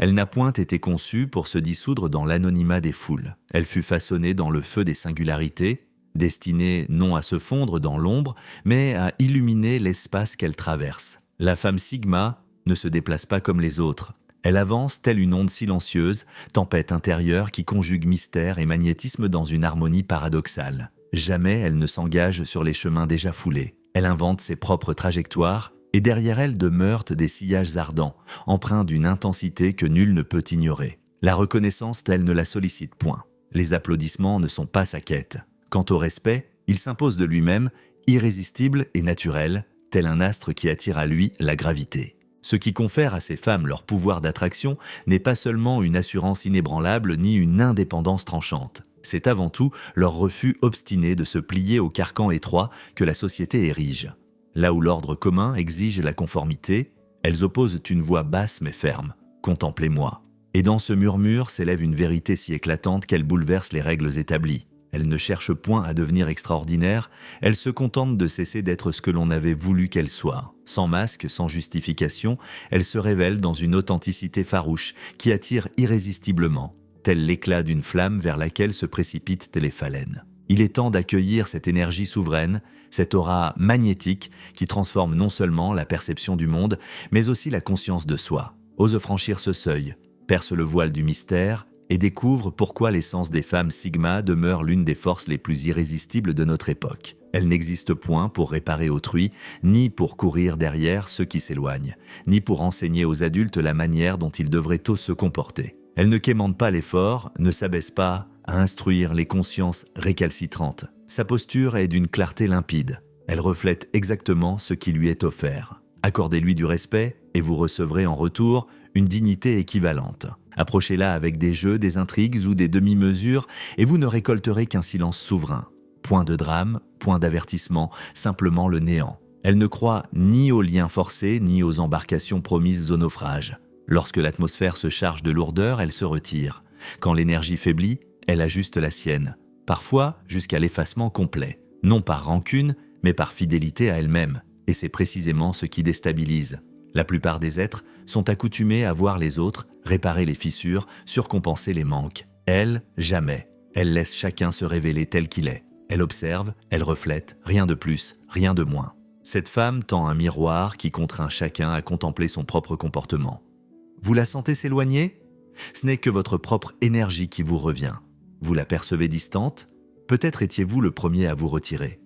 Elle n'a point été conçue pour se dissoudre dans l'anonymat des foules. Elle fut façonnée dans le feu des singularités, destinée non à se fondre dans l'ombre, mais à illuminer l'espace qu'elle traverse. La femme Sigma ne se déplace pas comme les autres. Elle avance telle une onde silencieuse, tempête intérieure qui conjugue mystère et magnétisme dans une harmonie paradoxale. Jamais elle ne s'engage sur les chemins déjà foulés. Elle invente ses propres trajectoires, et derrière elle demeurent des sillages ardents, empreints d'une intensité que nul ne peut ignorer. La reconnaissance, elle ne la sollicite point. Les applaudissements ne sont pas sa quête. Quant au respect, il s'impose de lui-même, irrésistible et naturel, tel un astre qui attire à lui la gravité. Ce qui confère à ces femmes leur pouvoir d'attraction n'est pas seulement une assurance inébranlable ni une indépendance tranchante. C'est avant tout leur refus obstiné de se plier au carcan étroit que la société érige. Là où l'ordre commun exige la conformité, elles opposent une voix basse mais ferme. « Contemplez-moi ». Et dans ce murmure s'élève une vérité si éclatante qu'elle bouleverse les règles établies. Elle ne cherche point à devenir extraordinaire, elle se contente de cesser d'être ce que l'on avait voulu qu'elle soit. Sans masque, sans justification, elle se révèle dans une authenticité farouche qui attire irrésistiblement, tel l'éclat d'une flamme vers laquelle se précipitent les phalènes. Il est temps d'accueillir cette énergie souveraine, cette aura magnétique qui transforme non seulement la perception du monde, mais aussi la conscience de soi. Ose franchir ce seuil, perce le voile du mystère, et découvre pourquoi l'essence des femmes Sigma demeure l'une des forces les plus irrésistibles de notre époque. Elle n'existe point pour réparer autrui, ni pour courir derrière ceux qui s'éloignent, ni pour enseigner aux adultes la manière dont ils devraient tous se comporter. Elle ne quémande pas l'effort, ne s'abaisse pas à instruire les consciences récalcitrantes. Sa posture est d'une clarté limpide. Elle reflète exactement ce qui lui est offert. Accordez-lui du respect et vous recevrez en retour une dignité équivalente. Approchez-la avec des jeux, des intrigues ou des demi-mesures et vous ne récolterez qu'un silence souverain. Point de drame, point d'avertissement, simplement le néant. Elle ne croit ni aux liens forcés ni aux embarcations promises au naufrage. Lorsque l'atmosphère se charge de lourdeur, elle se retire. Quand l'énergie faiblit, elle ajuste la sienne, parfois jusqu'à l'effacement complet. Non par rancune, mais par fidélité à elle-même. Et c'est précisément ce qui déstabilise. La plupart des êtres sont accoutumés à voir les autres, réparer les fissures, surcompenser les manques. Elle, jamais. Elle laisse chacun se révéler tel qu'il est. Elle observe, elle reflète, rien de plus, rien de moins. Cette femme tend un miroir qui contraint chacun à contempler son propre comportement. Vous la sentez s'éloigner ? Ce n'est que votre propre énergie qui vous revient. Vous la percevez distante ? Peut-être étiez-vous le premier à vous retirer.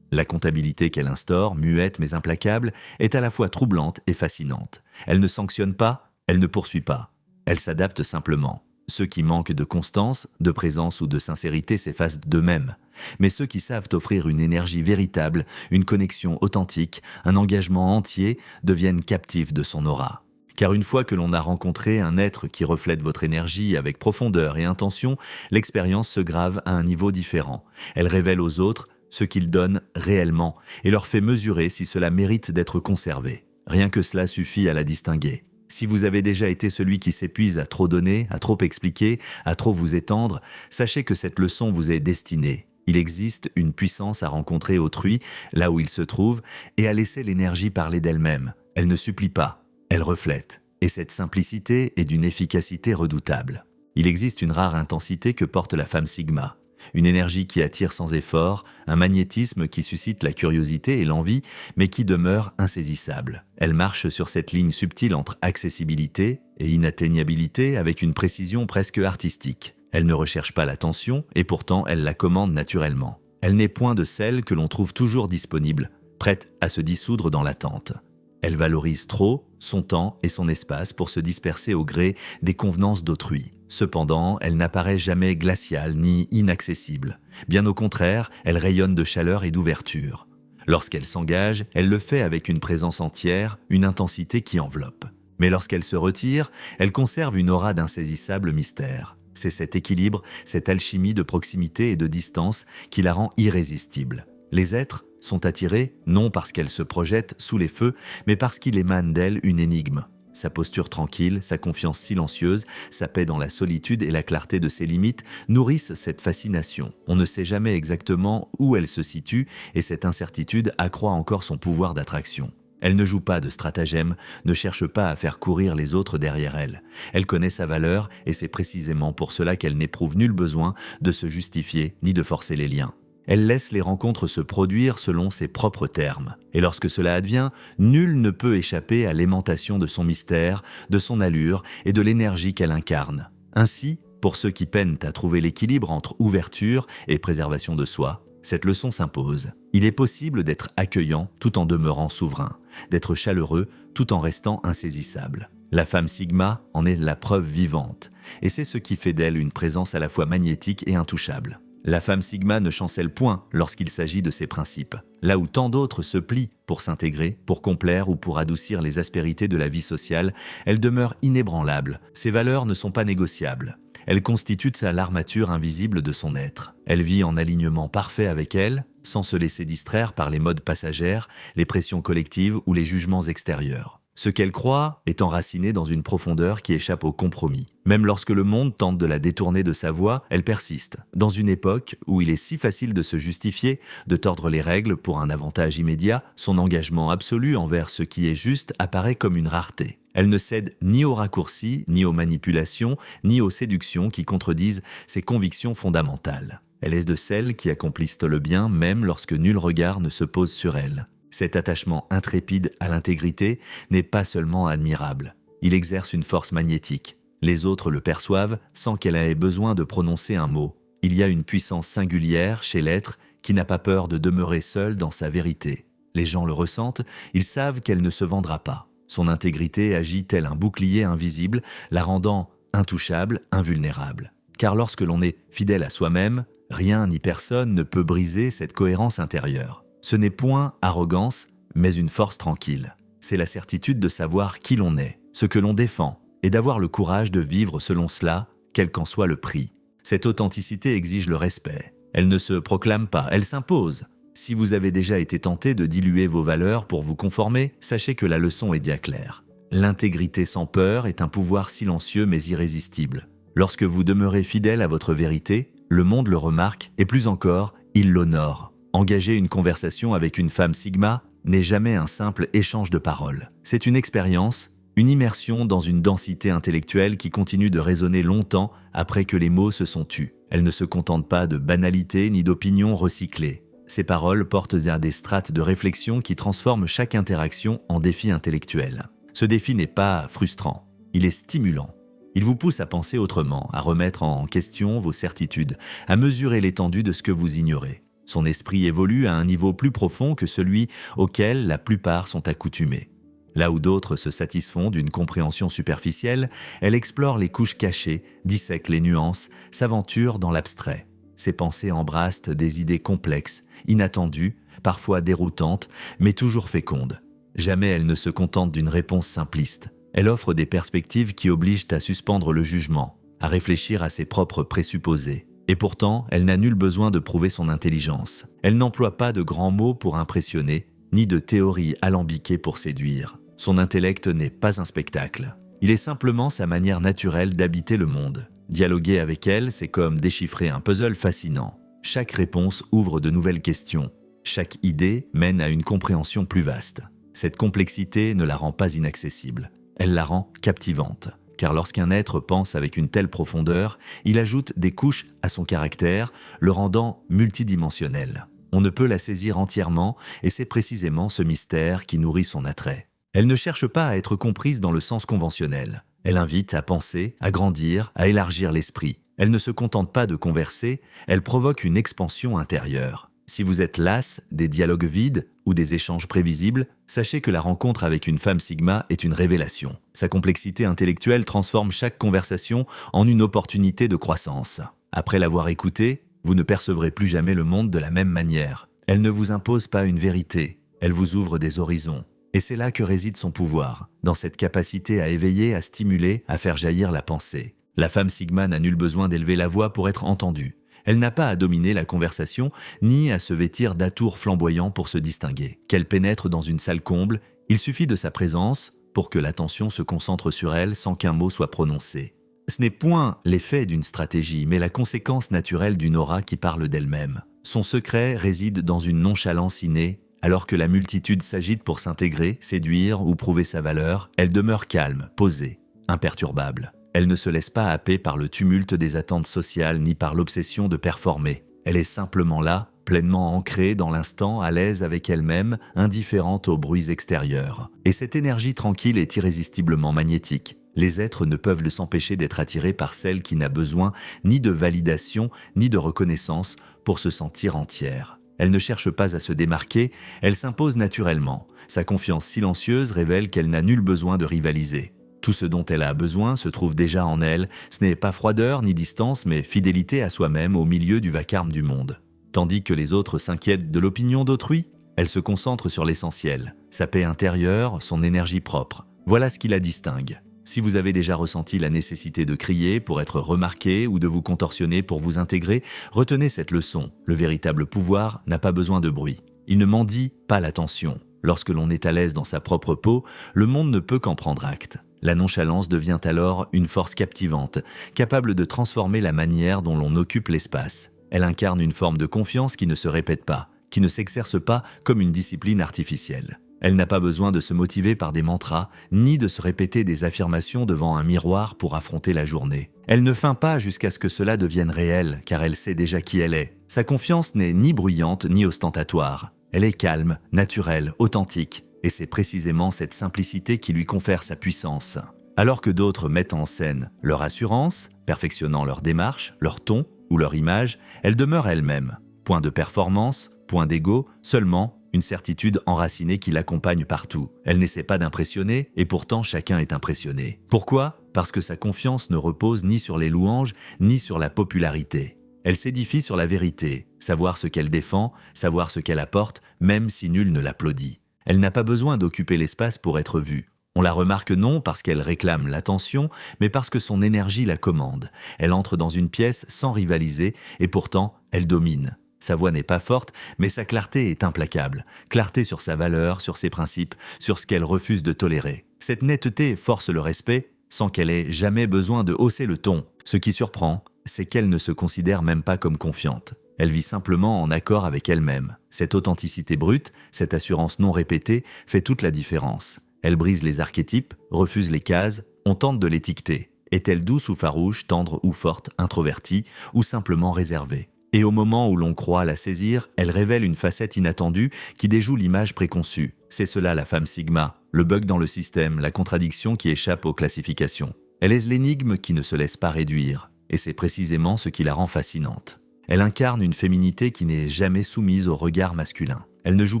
La comptabilité qu'elle instaure, muette mais implacable, est à la fois troublante et fascinante. Elle ne sanctionne pas, elle ne poursuit pas. Elle s'adapte simplement. Ceux qui manquent de constance, de présence ou de sincérité s'effacent d'eux-mêmes. Mais ceux qui savent offrir une énergie véritable, une connexion authentique, un engagement entier, deviennent captifs de son aura. Car une fois que l'on a rencontré un être qui reflète votre énergie avec profondeur et intention, l'expérience se grave à un niveau différent. Elle révèle aux autres ce qu'ils donnent réellement et leur fait mesurer si cela mérite d'être conservé. Rien que cela suffit à la distinguer. Si vous avez déjà été celui qui s'épuise à trop donner, à trop expliquer, à trop vous étendre, sachez que cette leçon vous est destinée. Il existe une puissance à rencontrer autrui, là où il se trouve, et à laisser l'énergie parler d'elle-même. Elle ne supplie pas, elle reflète. Et cette simplicité est d'une efficacité redoutable. Il existe une rare intensité que porte la femme Sigma. Une énergie qui attire sans effort, un magnétisme qui suscite la curiosité et l'envie, mais qui demeure insaisissable. Elle marche sur cette ligne subtile entre accessibilité et inatteignabilité avec une précision presque artistique. Elle ne recherche pas l'attention et pourtant elle la commande naturellement. Elle n'est point de celle que l'on trouve toujours disponible, prête à se dissoudre dans l'attente. Elle valorise trop son temps et son espace pour se disperser au gré des convenances d'autrui. Cependant, elle n'apparaît jamais glaciale ni inaccessible. Bien au contraire, elle rayonne de chaleur et d'ouverture. Lorsqu'elle s'engage, elle le fait avec une présence entière, une intensité qui enveloppe. Mais lorsqu'elle se retire, elle conserve une aura d'insaisissable mystère. C'est cet équilibre, cette alchimie de proximité et de distance qui la rend irrésistible. Les êtres sont attirés non parce qu'elle se projette sous les feux, mais parce qu'il émane d'elle une énigme. Sa posture tranquille, sa confiance silencieuse, sa paix dans la solitude et la clarté de ses limites nourrissent cette fascination. On ne sait jamais exactement où elle se situe et cette incertitude accroît encore son pouvoir d'attraction. Elle ne joue pas de stratagème, ne cherche pas à faire courir les autres derrière elle. Elle connaît sa valeur et c'est précisément pour cela qu'elle n'éprouve nul besoin de se justifier ni de forcer les liens. Elle laisse les rencontres se produire selon ses propres termes. Et lorsque cela advient, nul ne peut échapper à l'aimantation de son mystère, de son allure et de l'énergie qu'elle incarne. Ainsi, pour ceux qui peinent à trouver l'équilibre entre ouverture et préservation de soi, cette leçon s'impose. Il est possible d'être accueillant tout en demeurant souverain, d'être chaleureux tout en restant insaisissable. La femme Sigma en est la preuve vivante, et c'est ce qui fait d'elle une présence à la fois magnétique et intouchable. La femme Sigma ne chancelle point lorsqu'il s'agit de ses principes. Là où tant d'autres se plient pour s'intégrer, pour complaire ou pour adoucir les aspérités de la vie sociale, elle demeure inébranlable. Ses valeurs ne sont pas négociables. Elle constitue l'armature invisible de son être. Elle vit en alignement parfait avec elle, sans se laisser distraire par les modes passagères, les pressions collectives ou les jugements extérieurs. Ce qu'elle croit est enraciné dans une profondeur qui échappe au compromis. Même lorsque le monde tente de la détourner de sa voie, elle persiste. Dans une époque où il est si facile de se justifier, de tordre les règles pour un avantage immédiat, son engagement absolu envers ce qui est juste apparaît comme une rareté. Elle ne cède ni aux raccourcis, ni aux manipulations, ni aux séductions qui contredisent ses convictions fondamentales. Elle est de celles qui accomplissent le bien même lorsque nul regard ne se pose sur elle. Cet attachement intrépide à l'intégrité n'est pas seulement admirable, il exerce une force magnétique. Les autres le perçoivent sans qu'elle ait besoin de prononcer un mot. Il y a une puissance singulière chez l'être qui n'a pas peur de demeurer seul dans sa vérité. Les gens le ressentent, ils savent qu'elle ne se vendra pas. Son intégrité agit tel un bouclier invisible, la rendant intouchable, invulnérable. Car lorsque l'on est fidèle à soi-même, rien ni personne ne peut briser cette cohérence intérieure. Ce n'est point arrogance, mais une force tranquille. C'est la certitude de savoir qui l'on est, ce que l'on défend, et d'avoir le courage de vivre selon cela, quel qu'en soit le prix. Cette authenticité exige le respect. Elle ne se proclame pas, elle s'impose. Si vous avez déjà été tenté de diluer vos valeurs pour vous conformer, sachez que la leçon est bien claire. L'intégrité sans peur est un pouvoir silencieux mais irrésistible. Lorsque vous demeurez fidèle à votre vérité, le monde le remarque et plus encore, il l'honore. Engager une conversation avec une femme Sigma n'est jamais un simple échange de paroles. C'est une expérience, une immersion dans une densité intellectuelle qui continue de résonner longtemps après que les mots se sont tus. Elle ne se contente pas de banalités ni d'opinions recyclées. Ces paroles portent à des strates de réflexion qui transforment chaque interaction en défi intellectuel. Ce défi n'est pas frustrant, il est stimulant. Il vous pousse à penser autrement, à remettre en question vos certitudes, à mesurer l'étendue de ce que vous ignorez. Son esprit évolue à un niveau plus profond que celui auquel la plupart sont accoutumés. Là où d'autres se satisfont d'une compréhension superficielle, elle explore les couches cachées, dissèque les nuances, s'aventure dans l'abstrait. Ses pensées embrassent des idées complexes, inattendues, parfois déroutantes, mais toujours fécondes. Jamais elle ne se contente d'une réponse simpliste. Elle offre des perspectives qui obligent à suspendre le jugement, à réfléchir à ses propres présupposés. Et pourtant, elle n'a nul besoin de prouver son intelligence. Elle n'emploie pas de grands mots pour impressionner, ni de théories alambiquées pour séduire. Son intellect n'est pas un spectacle. Il est simplement sa manière naturelle d'habiter le monde. Dialoguer avec elle, c'est comme déchiffrer un puzzle fascinant. Chaque réponse ouvre de nouvelles questions. Chaque idée mène à une compréhension plus vaste. Cette complexité ne la rend pas inaccessible. Elle la rend captivante. Car lorsqu'un être pense avec une telle profondeur, il ajoute des couches à son caractère, le rendant multidimensionnel. On ne peut la saisir entièrement et c'est précisément ce mystère qui nourrit son attrait. Elle ne cherche pas à être comprise dans le sens conventionnel. Elle invite à penser, à grandir, à élargir l'esprit. Elle ne se contente pas de converser, elle provoque une expansion intérieure. Si vous êtes las des dialogues vides ou des échanges prévisibles, sachez que la rencontre avec une femme Sigma est une révélation. Sa complexité intellectuelle transforme chaque conversation en une opportunité de croissance. Après l'avoir écoutée, vous ne percevrez plus jamais le monde de la même manière. Elle ne vous impose pas une vérité, elle vous ouvre des horizons. Et c'est là que réside son pouvoir, dans cette capacité à éveiller, à stimuler, à faire jaillir la pensée. La femme Sigma n'a nul besoin d'élever la voix pour être entendue. Elle n'a pas à dominer la conversation, ni à se vêtir d'atours flamboyants pour se distinguer. Qu'elle pénètre dans une salle comble, il suffit de sa présence pour que l'attention se concentre sur elle sans qu'un mot soit prononcé. Ce n'est point l'effet d'une stratégie, mais la conséquence naturelle d'une aura qui parle d'elle-même. Son secret réside dans une nonchalance innée, Alors que la multitude s'agite pour s'intégrer, séduire ou prouver sa valeur, elle demeure calme, posée, imperturbable. Elle ne se laisse pas happer par le tumulte des attentes sociales ni par l'obsession de performer. Elle est simplement là, pleinement ancrée dans l'instant, à l'aise avec elle-même, indifférente aux bruits extérieurs. Et cette énergie tranquille est irrésistiblement magnétique. Les êtres ne peuvent s'empêcher d'être attirés par celle qui n'a besoin ni de validation ni de reconnaissance pour se sentir entière. Elle ne cherche pas à se démarquer, elle s'impose naturellement. Sa confiance silencieuse révèle qu'elle n'a nul besoin de rivaliser. Tout ce dont elle a besoin se trouve déjà en elle. Ce n'est pas froideur ni distance, mais fidélité à soi-même au milieu du vacarme du monde. Tandis que les autres s'inquiètent de l'opinion d'autrui, elle se concentre sur l'essentiel, sa paix intérieure, son énergie propre. Voilà ce qui la distingue. Si vous avez déjà ressenti la nécessité de crier pour être remarqué ou de vous contorsionner pour vous intégrer, retenez cette leçon. Le véritable pouvoir n'a pas besoin de bruit. Il ne mendie pas l'attention. Lorsque l'on est à l'aise dans sa propre peau, le monde ne peut qu'en prendre acte. La nonchalance devient alors une force captivante, capable de transformer la manière dont l'on occupe l'espace. Elle incarne une forme de confiance qui ne se répète pas, qui ne s'exerce pas comme une discipline artificielle. Elle n'a pas besoin de se motiver par des mantras, ni de se répéter des affirmations devant un miroir pour affronter la journée. Elle ne feint pas jusqu'à ce que cela devienne réel, car elle sait déjà qui elle est. Sa confiance n'est ni bruyante ni ostentatoire. Elle est calme, naturelle, authentique, et c'est précisément cette simplicité qui lui confère sa puissance. Alors que d'autres mettent en scène leur assurance, perfectionnant leur démarche, leur ton ou leur image, elle demeure elle-même. Point de performance, point d'ego, seulement une certitude enracinée qui l'accompagne partout. Elle n'essaie pas d'impressionner, et pourtant chacun est impressionné. Pourquoi ? Parce que sa confiance ne repose ni sur les louanges, ni sur la popularité. Elle s'édifie sur la vérité, savoir ce qu'elle défend, savoir ce qu'elle apporte, même si nul ne l'applaudit. Elle n'a pas besoin d'occuper l'espace pour être vue. On la remarque non parce qu'elle réclame l'attention, mais parce que son énergie la commande. Elle entre dans une pièce sans rivaliser, et pourtant, elle domine. Sa voix n'est pas forte, mais sa clarté est implacable. Clarté sur sa valeur, sur ses principes, sur ce qu'elle refuse de tolérer. Cette netteté force le respect, sans qu'elle ait jamais besoin de hausser le ton. Ce qui surprend, c'est qu'elle ne se considère même pas comme confiante. Elle vit simplement en accord avec elle-même. Cette authenticité brute, cette assurance non répétée, fait toute la différence. Elle brise les archétypes, refuse les cases, on tente de l'étiqueter. Est-elle douce ou farouche, tendre ou forte, introvertie, ou simplement réservée ? Et au moment où l'on croit la saisir, elle révèle une facette inattendue qui déjoue l'image préconçue. C'est cela la femme Sigma, le bug dans le système, la contradiction qui échappe aux classifications. Elle est l'énigme qui ne se laisse pas réduire, et c'est précisément ce qui la rend fascinante. Elle incarne une féminité qui n'est jamais soumise au regard masculin. Elle ne joue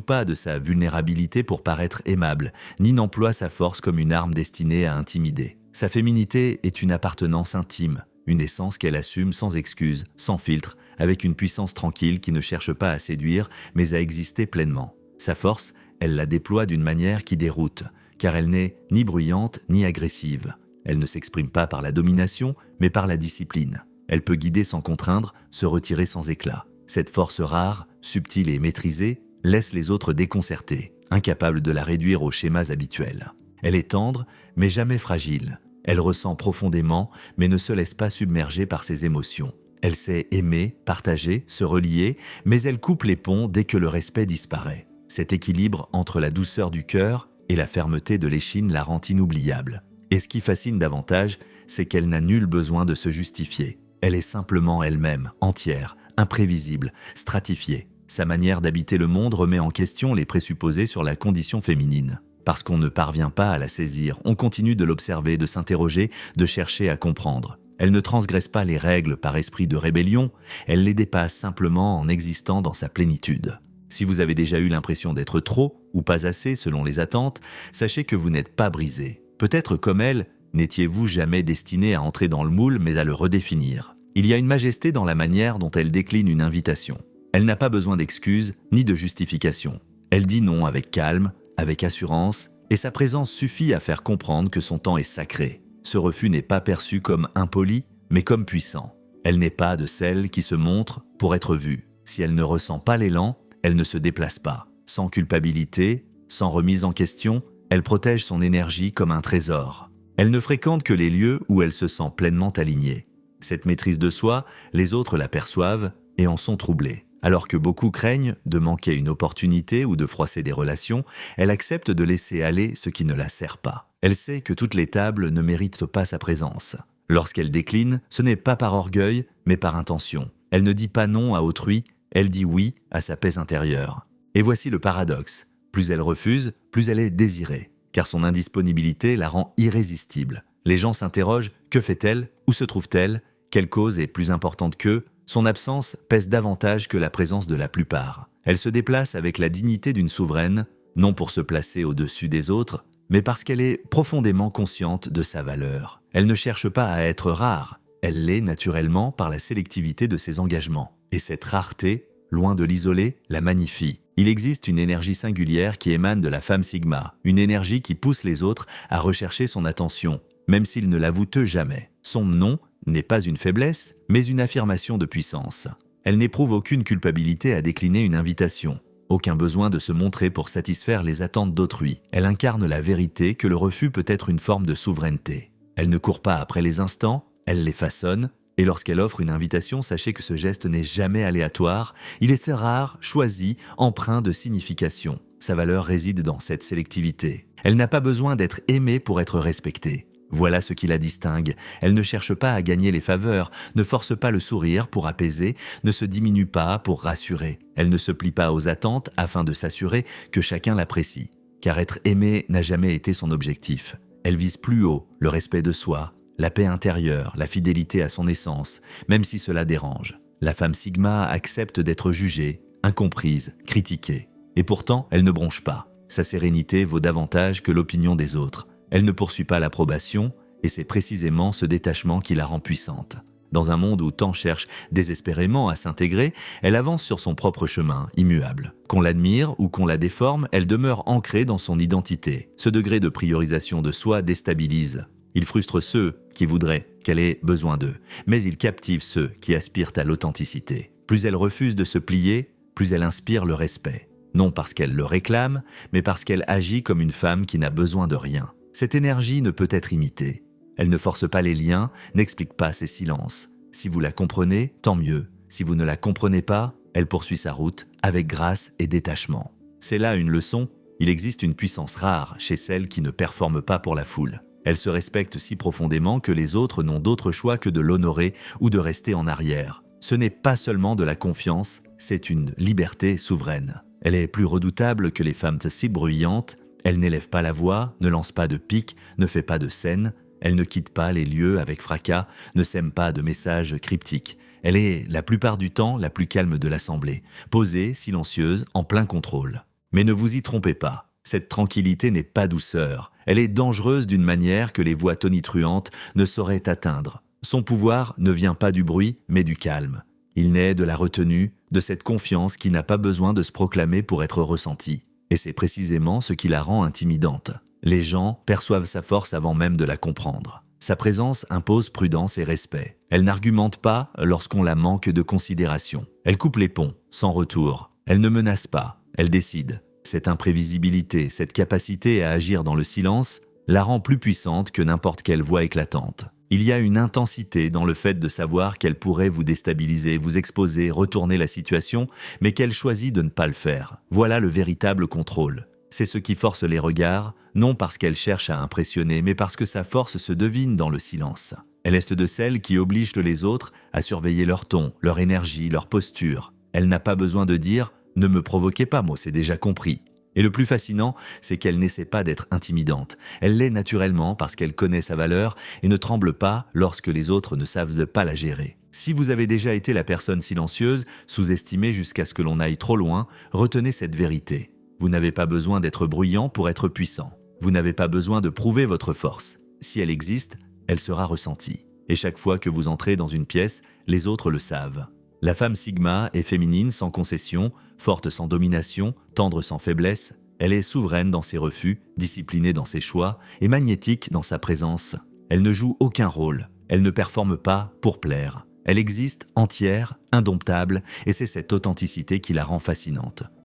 pas de sa vulnérabilité pour paraître aimable, ni n'emploie sa force comme une arme destinée à intimider. Sa féminité est une appartenance intime, une essence qu'elle assume sans excuse, sans filtre, avec une puissance tranquille qui ne cherche pas à séduire, mais à exister pleinement. Sa force, elle la déploie d'une manière qui déroute, car elle n'est ni bruyante ni agressive. Elle ne s'exprime pas par la domination, mais par la discipline. Elle peut guider sans contraindre, se retirer sans éclat. Cette force rare, subtile et maîtrisée, laisse les autres déconcertés, incapables de la réduire aux schémas habituels. Elle est tendre, mais jamais fragile. Elle ressent profondément, mais ne se laisse pas submerger par ses émotions. Elle sait aimer, partager, se relier, mais elle coupe les ponts dès que le respect disparaît. Cet équilibre entre la douceur du cœur et la fermeté de l'échine la rend inoubliable. Et ce qui fascine davantage, c'est qu'elle n'a nul besoin de se justifier. Elle est simplement elle-même, entière, imprévisible, stratifiée. Sa manière d'habiter le monde remet en question les présupposés sur la condition féminine. Parce qu'on ne parvient pas à la saisir, on continue de l'observer, de s'interroger, de chercher à comprendre. Elle ne transgresse pas les règles par esprit de rébellion, elle les dépasse simplement en existant dans sa plénitude. Si vous avez déjà eu l'impression d'être trop ou pas assez selon les attentes, sachez que vous n'êtes pas brisé. Peut-être comme elle, n'étiez-vous jamais destiné à entrer dans le moule mais à le redéfinir. Il y a une majesté dans la manière dont elle décline une invitation. Elle n'a pas besoin d'excuses ni de justifications. Elle dit non avec calme, avec assurance, et sa présence suffit à faire comprendre que son temps est sacré. Ce refus n'est pas perçu comme impoli, mais comme puissant. Elle n'est pas de celles qui se montrent pour être vue. Si elle ne ressent pas l'élan, elle ne se déplace pas. Sans culpabilité, sans remise en question, elle protège son énergie comme un trésor. Elle ne fréquente que les lieux où elle se sent pleinement alignée. Cette maîtrise de soi, les autres la perçoivent et en sont troublés. Alors que beaucoup craignent de manquer une opportunité ou de froisser des relations, elle accepte de laisser aller ce qui ne la sert pas. Elle sait que toutes les tables ne méritent pas sa présence. Lorsqu'elle décline, ce n'est pas par orgueil, mais par intention. Elle ne dit pas non à autrui, elle dit oui à sa paix intérieure. Et voici le paradoxe. Plus elle refuse, plus elle est désirée, car son indisponibilité la rend irrésistible. Les gens s'interrogent, que fait-elle? Où se trouve-t-elle? Quelle cause est plus importante qu'eux? Son absence pèse davantage que la présence de la plupart. Elle se déplace avec la dignité d'une souveraine, non pour se placer au-dessus des autres, mais parce qu'elle est profondément consciente de sa valeur. Elle ne cherche pas à être rare, elle l'est naturellement par la sélectivité de ses engagements. Et cette rareté, loin de l'isoler, la magnifie. Il existe une énergie singulière qui émane de la femme Sigma, une énergie qui pousse les autres à rechercher son attention, même s'ils ne l'avouent eux jamais. Son non n'est pas une faiblesse, mais une affirmation de puissance. Elle n'éprouve aucune culpabilité à décliner une invitation, aucun besoin de se montrer pour satisfaire les attentes d'autrui. Elle incarne la vérité que le refus peut être une forme de souveraineté. Elle ne court pas après les instants, elle les façonne, et lorsqu'elle offre une invitation, sachez que ce geste n'est jamais aléatoire, il est rare, choisi, empreint de signification. Sa valeur réside dans cette sélectivité. Elle n'a pas besoin d'être aimée pour être respectée. Voilà ce qui la distingue. Elle ne cherche pas à gagner les faveurs, ne force pas le sourire pour apaiser, ne se diminue pas pour rassurer. Elle ne se plie pas aux attentes afin de s'assurer que chacun l'apprécie. Car être aimée n'a jamais été son objectif. Elle vise plus haut, le respect de soi, la paix intérieure, la fidélité à son essence, même si cela dérange. La femme Sigma accepte d'être jugée, incomprise, critiquée. Et pourtant, elle ne bronche pas. Sa sérénité vaut davantage que l'opinion des autres. Elle ne poursuit pas l'approbation, et c'est précisément ce détachement qui la rend puissante. Dans un monde où tant cherche désespérément à s'intégrer, elle avance sur son propre chemin, immuable. Qu'on l'admire ou qu'on la déforme, elle demeure ancrée dans son identité. Ce degré de priorisation de soi déstabilise. Il frustre ceux qui voudraient qu'elle ait besoin d'eux, mais il captive ceux qui aspirent à l'authenticité. Plus elle refuse de se plier, plus elle inspire le respect. Non parce qu'elle le réclame, mais parce qu'elle agit comme une femme qui n'a besoin de rien. Cette énergie ne peut être imitée. Elle ne force pas les liens, n'explique pas ses silences. Si vous la comprenez, tant mieux. Si vous ne la comprenez pas, elle poursuit sa route avec grâce et détachement. C'est là une leçon. Il existe une puissance rare chez celles qui ne performent pas pour la foule. Elle se respecte si profondément que les autres n'ont d'autre choix que de l'honorer ou de rester en arrière. Ce n'est pas seulement de la confiance, c'est une liberté souveraine. Elle est plus redoutable que les femmes si bruyantes. Elle n'élève pas la voix, ne lance pas de pique, ne fait pas de scène. Elle ne quitte pas les lieux avec fracas, ne sème pas de messages cryptiques. Elle est, la plupart du temps, la plus calme de l'assemblée, posée, silencieuse, en plein contrôle. Mais ne vous y trompez pas, cette tranquillité n'est pas douceur. Elle est dangereuse d'une manière que les voix tonitruantes ne sauraient atteindre. Son pouvoir ne vient pas du bruit, mais du calme. Il naît de la retenue, de cette confiance qui n'a pas besoin de se proclamer pour être ressentie. Et c'est précisément ce qui la rend intimidante. Les gens perçoivent sa force avant même de la comprendre. Sa présence impose prudence et respect. Elle n'argumente pas lorsqu'on la manque de considération. Elle coupe les ponts, sans retour. Elle ne menace pas, elle décide. Cette imprévisibilité, cette capacité à agir dans le silence, la rend plus puissante que n'importe quelle voix éclatante. Il y a une intensité dans le fait de savoir qu'elle pourrait vous déstabiliser, vous exposer, retourner la situation, mais qu'elle choisit de ne pas le faire. Voilà le véritable contrôle. C'est ce qui force les regards, non parce qu'elle cherche à impressionner, mais parce que sa force se devine dans le silence. Elle est de celles qui obligent les autres à surveiller leur ton, leur énergie, leur posture. Elle n'a pas besoin de dire « ne me provoquez pas, moi c'est déjà compris ». Et le plus fascinant, c'est qu'elle n'essaie pas d'être intimidante. Elle l'est naturellement parce qu'elle connaît sa valeur et ne tremble pas lorsque les autres ne savent pas la gérer. Si vous avez déjà été la personne silencieuse, sous-estimée jusqu'à ce que l'on aille trop loin, retenez cette vérité. Vous n'avez pas besoin d'être bruyant pour être puissant. Vous n'avez pas besoin de prouver votre force. Si elle existe, elle sera ressentie. Et chaque fois que vous entrez dans une pièce, les autres le savent. La femme Sigma est féminine sans concession, forte sans domination, tendre sans faiblesse. Elle est souveraine dans ses refus, disciplinée dans ses choix et magnétique dans sa présence. Elle ne joue aucun rôle, elle ne performe pas pour plaire. Elle existe entière, indomptable, et c'est cette authenticité qui la rend fascinante.